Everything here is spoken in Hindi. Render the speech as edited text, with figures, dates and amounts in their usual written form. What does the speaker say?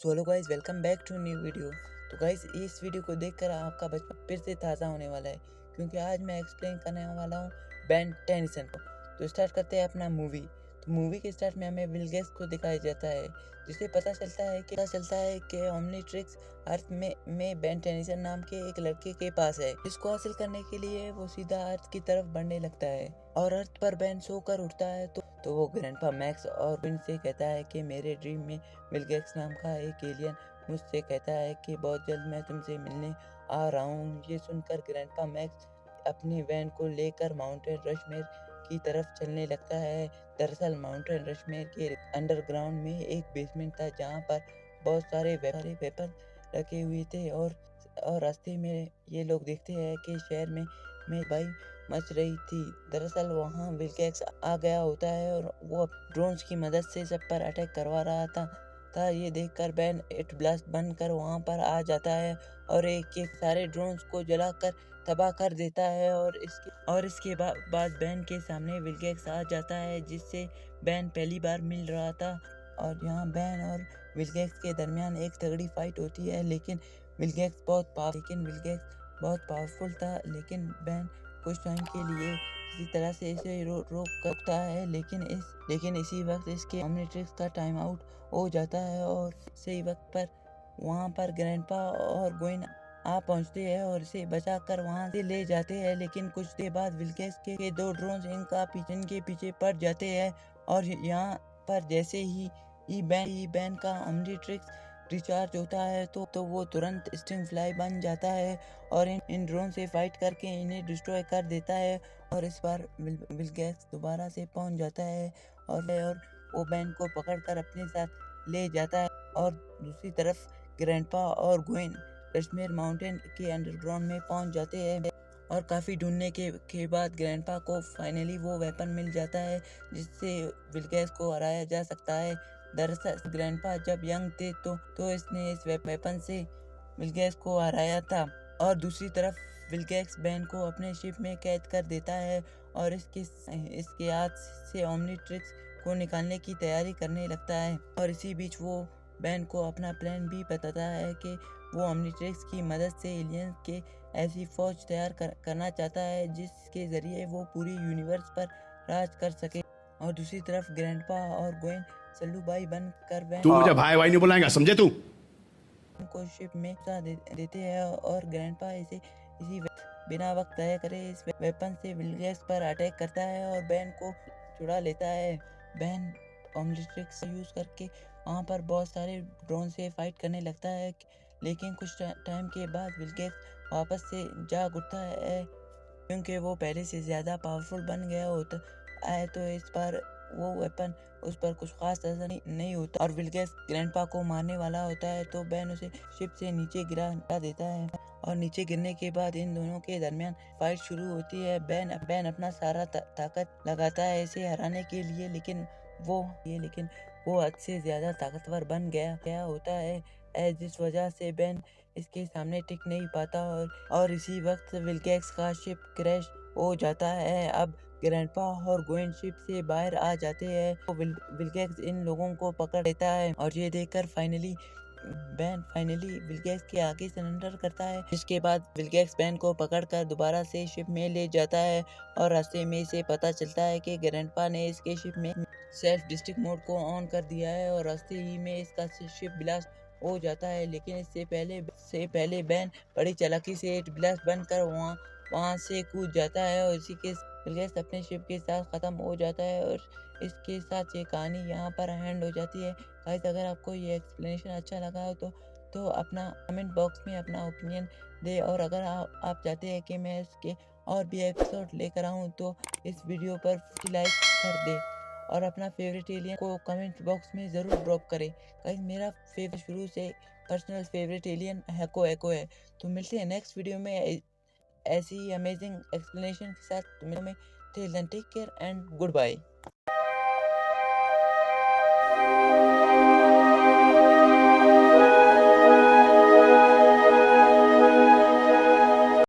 So hello guys, welcome back to new video. तो गाइस, इस वीडियो को देखकर आपका बचपन फिर से ताज़ा होने वाला है, क्योंकि आज मैं एक्सप्लेन करने वाला हूँ बेन टेनिसन को। तो स्टार्ट करते हैं अपना मूवी। तो मूवी के स्टार्ट में हमें विल गेट्स को दिखाया जाता है, जिससे पता चलता है कि ओमनीट्रिक्स अर्थ में बेन टेनिसन नाम के एक लड़के के पास है, जिसको हासिल करने के लिए वो सीधा अर्थ की तरफ बढ़ने लगता है। और अर्थ पर बेन सोकर उठता है तो वो ग्रैंडपा मैक्स और विन से कहता है कि मेरे ड्रीम में विल गेट्स नाम का एक एलियन मुझसे कहता है कि बहुत जल्द मैं तुमसे मिलने आ रहा हूँ। ये सुनकर ग्रैंडपा मैक्स अपनी वैन को लेकर माउंटेन रशमेर की तरफ चलने लगता है। दरअसल माउंटेन रशमेर के अंडरग्राउंड में एक बेसमेंट था, जहाँ पर बहुत सारे वेपन रखे हुए थे। और रास्ते में ये लोग देखते हैं कि शहर में भाई मच रही थी। दरअसल वहाँ विल गेट्स आ गया होता है और वो ड्रोन्स की मदद से सब पर अटैक करवा रहा था। ये देखकर बेन इट ब्लास्ट बनकर वहाँ पर आ जाता है और एक एक सारे ड्रोन्स को जलाकर तबाह कर देता है। और इसके बाद बेन के सामने विल गेट्स आ जाता है, जिससे बेन पहली बार मिल रहा था। और यहाँ बेन और विल गेट्स के दरमियान एक तगड़ी फाइट होती है, लेकिन विल गेट्स बहुत पावरफुल था। लेकिन बेन कुछ टाइम के लिए किसी तरह से इसे रोक सकता है, लेकिन इसी वक्त इसके ओमनीट्रिक्स का टाइम आउट हो जाता है। और सही वक्त पर वहाँ पर ग्रैंडपा और गोइन आ पहुँचते हैं और इसे बचाकर वहाँ से ले जाते हैं। लेकिन कुछ देर बाद विल गेट्स के दो ड्रोन्स इनके पीछे पड़ जाते हैं। और यहाँ पर जैसे ही बैन का ओमनीट्रिक्स रिचार्ज होता है तो वो तुरंत स्टिंग फ्लाई बन जाता है और इन ड्रोन से फाइट करके इन्हें डिस्ट्रॉय कर देता है। और इस बार विल गेट्स दोबारा से पहुंच जाता है और वो बैन को पकड़कर अपने साथ ले जाता है। और दूसरी तरफ ग्रैंडपा और ग्वेन कश्मीर माउंटेन के अंडरग्राउंड में पहुंच जाते हैं। और काफ़ी ढूंढने के बाद ग्रैंडपा को फाइनली वो वेपन मिल जाता है, जिससे विल गेट्स को हराया जा सकता है। दरअसल ग्रैंडपा जब यंग थे तो इसने इस वेपन से विल गेट्स को हराया था। और दूसरी तरफ विल गेट्स बेन को अपने शिप में कैद कर देता है और इसके हाथ से ओमनीट्रिक्स को निकालने की तैयारी करने लगता है। और इसी बीच वो बेन को अपना प्लान भी बताता है कि वो ओमनीट्रिक्स की मदद से एलियंस के ऐसी फौज तैयार करना चाहता है जिसके जरिए वो पूरी यूनिवर्स पर राज कर सके। और दूसरी तरफ ग्रैंडपा और गोइन सल्लूभाई बनकर बेन तू मुझे भाई भाई नहीं बुलाएगा, समझे तू? को शिप में देते हैं और ग्रैंडपा इसी बिना वक्त तय करे इस वेपन से विल गेट्स पर अटैक करता है और बेन को छुड़ा लेता है। बेन ओमनीट्रिक्स यूज करके वहाँ पर बहुत सारे ड्रोन से फाइट करने लगता है, लेकिन कुछ टाइम के बाद विल गेट्स वापस से जाग उठता है, क्योंकि वो पहले से ज़्यादा पावरफुल बन गया होता है। तो इस बार वो वेपन उस पर कुछ खास असर नहीं होता और विल गेट्स ग्रैंडपा को मारने वाला होता है, तो बेन उसे शिप से नीचे गिरा देता है। और नीचे गिरने के बाद इन दोनों के दरमियान फाइट शुरू होती है। बेन अपना सारा ताकत लगाता है इसे हराने के लिए, लेकिन वो हद से ज़्यादा ताकतवर बन गया होता है, जिस वजह से बेन इसके सामने टिक नहीं पाता। और इसी वक्त विल गेट्स का शिप क्रैश हो जाता है। अब ग्रैंडपा और गोइन शिप से बाहर आ जाते हैं तो विल गेट्स इन लोगों को पकड़ लेता है। और ये देखकर फाइनली विल गेट्स के आगे सरेंडर करता है, जिसके बाद विल गेट्स बेन को पकड़कर दोबारा से शिप में ले जाता है। और रास्ते में इसे पता चलता है कि ग्रैंडपा ने इसके शिप में सेल्फ डिस्ट्रक्ट मोड को ऑन कर दिया है और रास्ते ही में इसका शिप ब्लास्ट हो जाता है। लेकिन इससे पहले बेन बड़ी चालाकी से ब्लास्ट बनकर वहाँ से कूद जाता है और इसी के विल गेट्स अपने शिप के साथ ख़त्म हो जाता है। और इसके साथ ये कहानी यहाँ पर एंड हो जाती है। गाइस, अगर आपको ये एक्सप्लेनेशन अच्छा लगा हो तो अपना कमेंट बॉक्स में अपना ओपिनियन दे। और अगर आप चाहते हैं कि मैं इसके और भी एपिसोड लेकर आऊँ तो इस वीडियो पर 50 लाइक कर दे और अपना फेवरेट एलियन को कमेंट बॉक्स में ज़रूर ड्रॉप करें। गाइस, मेरा फेवरेट शुरू से पर्सनल फेवरेट एलियन एको है। तो मिलते हैं नेक्स्ट वीडियो में ऐसी अमेजिंग एक्सप्लेनेशन के साथ। Till then take care and good bye.